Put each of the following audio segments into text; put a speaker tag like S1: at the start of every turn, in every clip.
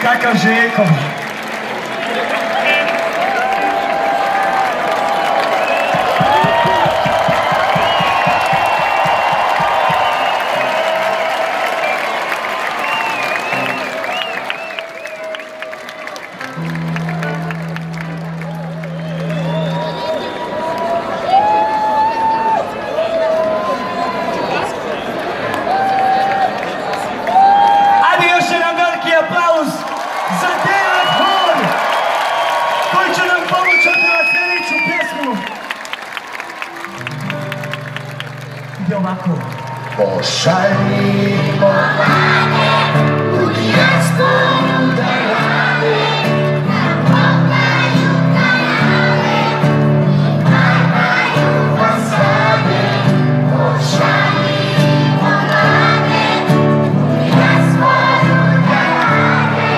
S1: kakav Željko.
S2: Pošaljimo mlade u dijasporu da rade, da pokažu kanale i barbaju fasade. Pošaljimo mlade u dijasporu da rade,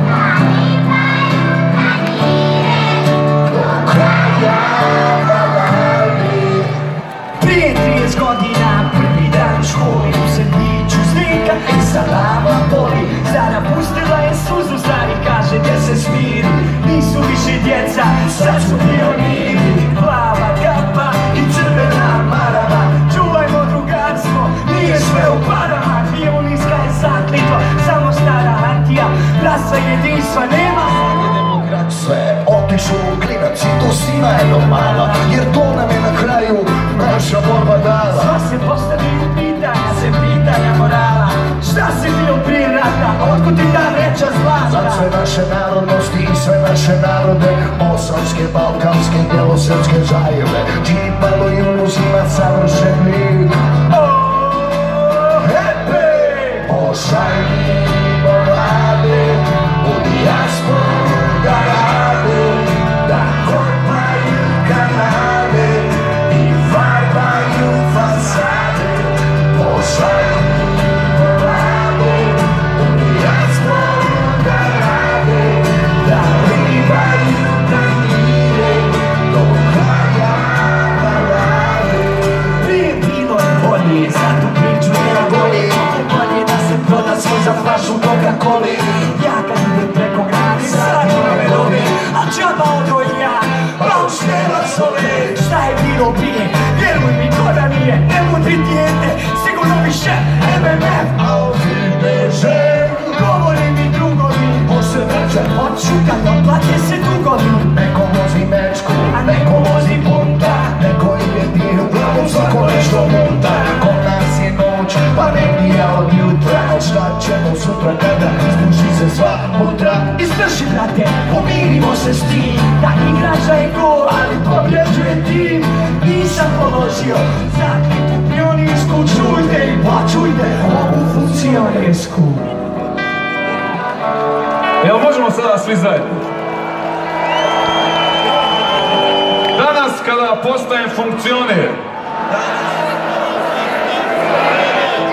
S2: da imaju kanire do kraja balade.
S1: Prije 30 godina školi u srediću Zlika i salama boli. Stara pustila je suzu, stari kaže gdje se smiri. Nisu više djeca, sad su pioniri. Plava kapa i crvena marama, čuvajmo drugarstvo, nije sve u parama. Pionijska je zaklitva, samo stara hartija, rasa jedinstva nema.
S2: Sve otišu u klinac i to svima je normala, jer to nam je na kraju naša borba dala.
S1: Sva se postavljaju pitanja, se pitanja morala. Šta si bio prije rata, otkud ti ta vreća zlata?
S2: Za sve naše narodnosti i sve naše narode, bosanske, balkanske, bjelosrpske zajebe, Čipalo i uzima savršen lik. Pošaljimo mlade u dijasporu da rade, da kopaju kanale i farbaju fasade. Pošaljimo mlade u dijasporu da rade, da ribaju kanire do kraja balade.
S1: Prije bilo je bolje, sad tu priču nema bolje. Bolje da se proda svoj za flašu Coca-Coli. Ja kad idem preko grani, sad me lovi, a džaba odo i ja, pauš nema sole. Šta je bilo prije, vjeruj mi ko da nije. Ne mudri dijete, sigurno više MMF.
S2: A ovdje beže,
S1: govori mi drugovi,
S2: može veće,
S1: hoću kad otplate se dugovi.
S2: neko vozi mečku, a neko vozi punta, neko ide dir u glavu, svako nešto munta. Kod nas je noć, pa ne bija od jutra, al šta ćemo sutra kada spuši se sva mutra.
S1: Izdrži, brate, pomirimo se s tim, da igrača je gol, ali pobjeđuje tim. Nisam položio zaklitu pionijsku, čujte i počujte ovu funkcionersku.
S3: Jel možemo sada svi zajedno? Danas kada postajem funkcioner,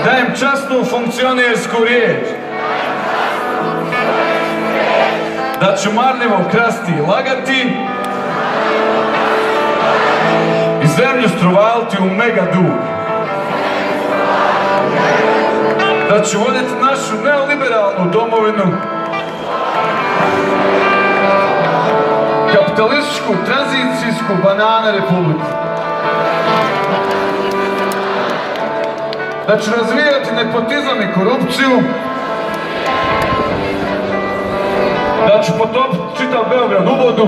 S3: dajem časnu funkcionersku riječ da ću marljivo krasti i lagati i zemlju strovaliti u mega dug. Da ću voditi našu neoliberalnu domovinu, kapitalističku, tranzicijsku banana republiku. Da ću razvijati nepotizam i korupciju. Da ću potopiti čitav Beograd u vodu.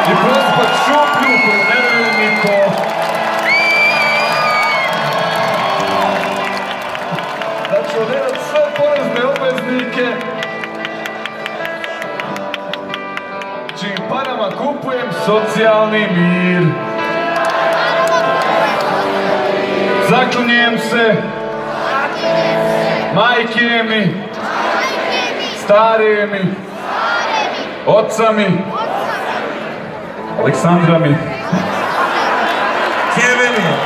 S3: I prospat šuplju koju ne vjeruje niko. Da ću oderati sve porezne obveznike, čim parama kupujem socijalni mir. Zaklinjem se, majke mi, stare mi, oca mi, Aleksandra mi,
S1: Kevin mi.